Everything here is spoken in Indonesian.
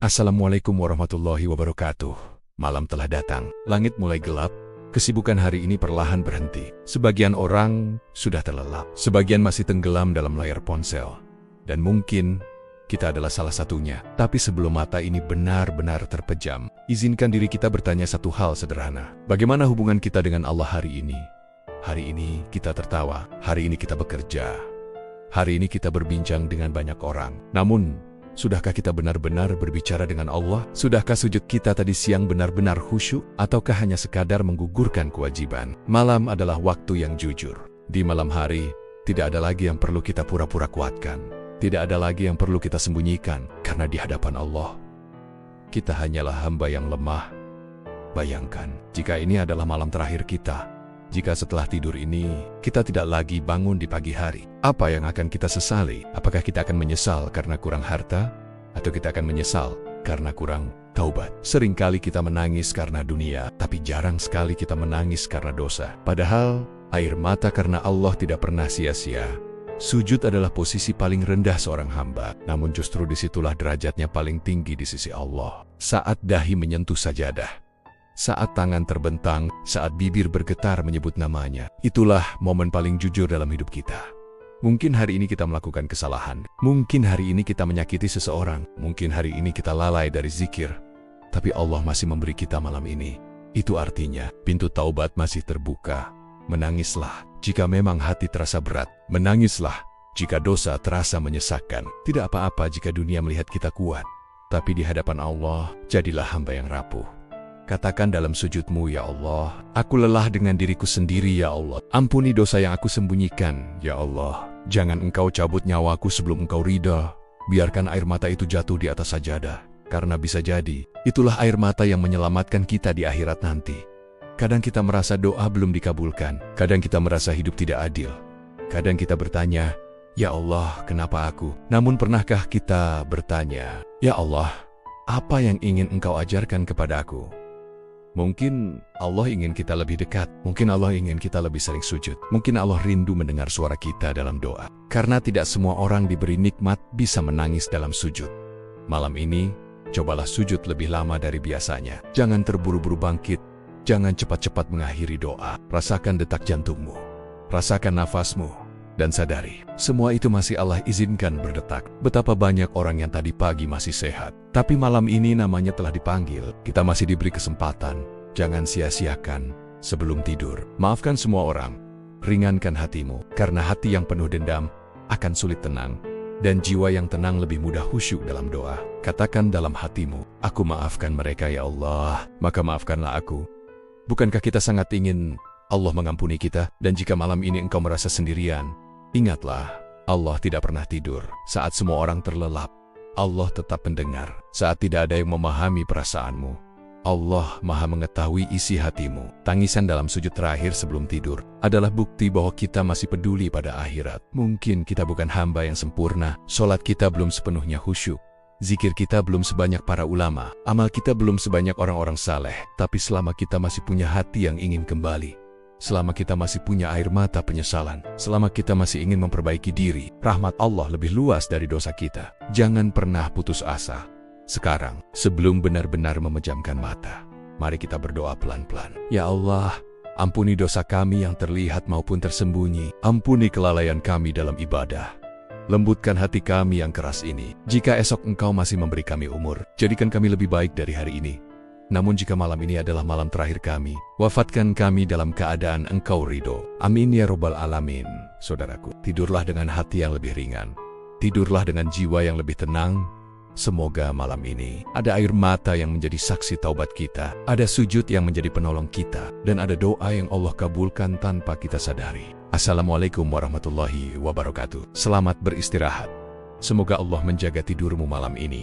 Assalamualaikum warahmatullahi wabarakatuh. Malam telah datang, langit mulai gelap, kesibukan hari ini perlahan berhenti. Sebagian orang sudah terlelap, sebagian masih tenggelam dalam layar ponsel. Dan mungkin kita adalah salah satunya. Tapi sebelum mata ini benar-benar terpejam, izinkan diri kita bertanya satu hal sederhana. Bagaimana hubungan kita dengan Allah hari ini? Hari ini kita tertawa, hari ini kita bekerja, hari ini kita berbincang dengan banyak orang. Namun, sudahkah kita benar-benar berbicara dengan Allah? Sudahkah sujud kita tadi siang benar-benar khusyuk? Ataukah hanya sekadar menggugurkan kewajiban? Malam adalah waktu yang jujur. Di malam hari, tidak ada lagi yang perlu kita pura-pura kuatkan. Tidak ada lagi yang perlu kita sembunyikan. Karena di hadapan Allah, kita hanyalah hamba yang lemah. Bayangkan, jika ini adalah malam terakhir kita. Jika setelah tidur ini, kita tidak lagi bangun di pagi hari, apa yang akan kita sesali? Apakah kita akan menyesal karena kurang harta? Atau kita akan menyesal karena kurang taubat? Seringkali kita menangis karena dunia, tapi jarang sekali kita menangis karena dosa. Padahal, air mata karena Allah tidak pernah sia-sia. Sujud adalah posisi paling rendah seorang hamba, namun justru disitulah derajatnya paling tinggi di sisi Allah. Saat dahi menyentuh sajadah, saat tangan terbentang, saat bibir bergetar menyebut namanya, itulah momen paling jujur dalam hidup kita. Mungkin hari ini kita melakukan kesalahan, mungkin hari ini kita menyakiti seseorang, mungkin hari ini kita lalai dari zikir, tapi Allah masih memberi kita malam ini. Itu artinya, pintu taubat masih terbuka. Menangislah jika memang hati terasa berat, menangislah jika dosa terasa menyesakkan. Tidak apa-apa jika dunia melihat kita kuat, tapi di hadapan Allah, jadilah hamba yang rapuh. Katakan dalam sujudmu, ya Allah, aku lelah dengan diriku sendiri, ya Allah. Ampuni dosa yang aku sembunyikan, ya Allah. Jangan Engkau cabut nyawaku sebelum Engkau ridha. Biarkan air mata itu jatuh di atas sajadah. Karena bisa jadi, itulah air mata yang menyelamatkan kita di akhirat nanti. Kadang kita merasa doa belum dikabulkan. Kadang kita merasa hidup tidak adil. Kadang kita bertanya, ya Allah, kenapa aku? Namun pernahkah kita bertanya, ya Allah, apa yang ingin Engkau ajarkan kepada aku? Mungkin Allah ingin kita lebih dekat, mungkin Allah ingin kita lebih sering sujud, mungkin Allah rindu mendengar suara kita dalam doa. Karena tidak semua orang diberi nikmat bisa menangis dalam sujud. Malam ini, cobalah sujud lebih lama dari biasanya. Jangan terburu-buru bangkit, jangan cepat-cepat mengakhiri doa. Rasakan detak jantungmu, rasakan nafasmu, dan sadari, semua itu masih Allah izinkan berdetak. Betapa banyak orang yang tadi pagi masih sehat, tapi malam ini namanya telah dipanggil. Kita masih diberi kesempatan, jangan sia-siakan sebelum tidur. Maafkan semua orang, ringankan hatimu, karena hati yang penuh dendam akan sulit tenang, dan jiwa yang tenang lebih mudah khusyuk dalam doa. Katakan dalam hatimu, aku maafkan mereka ya Allah, maka maafkanlah aku. Bukankah kita sangat ingin Allah mengampuni kita? Dan jika malam ini engkau merasa sendirian, ingatlah, Allah tidak pernah tidur. Saat semua orang terlelap, Allah tetap mendengar. Saat tidak ada yang memahami perasaanmu, Allah Maha mengetahui isi hatimu. Tangisan dalam sujud terakhir sebelum tidur adalah bukti bahwa kita masih peduli pada akhirat. Mungkin kita bukan hamba yang sempurna, sholat kita belum sepenuhnya khusyuk, zikir kita belum sebanyak para ulama, amal kita belum sebanyak orang-orang saleh. Tapi selama kita masih punya hati yang ingin kembali, selama kita masih punya air mata penyesalan, selama kita masih ingin memperbaiki diri, rahmat Allah lebih luas dari dosa kita. Jangan pernah putus asa. Sekarang, sebelum benar-benar memejamkan mata, mari kita berdoa pelan-pelan. Ya Allah, ampuni dosa kami yang terlihat maupun tersembunyi. Ampuni kelalaian kami dalam ibadah. Lembutkan hati kami yang keras ini. Jika esok Engkau masih memberi kami umur, jadikan kami lebih baik dari hari ini. Namun jika malam ini adalah malam terakhir kami, wafatkan kami dalam keadaan Engkau ridho. Amin ya Rabbal Alamin. Saudaraku, tidurlah dengan hati yang lebih ringan. Tidurlah dengan jiwa yang lebih tenang. Semoga malam ini ada air mata yang menjadi saksi taubat kita, ada sujud yang menjadi penolong kita, dan ada doa yang Allah kabulkan tanpa kita sadari. Assalamualaikum warahmatullahi wabarakatuh. Selamat beristirahat. Semoga Allah menjaga tidurmu malam ini.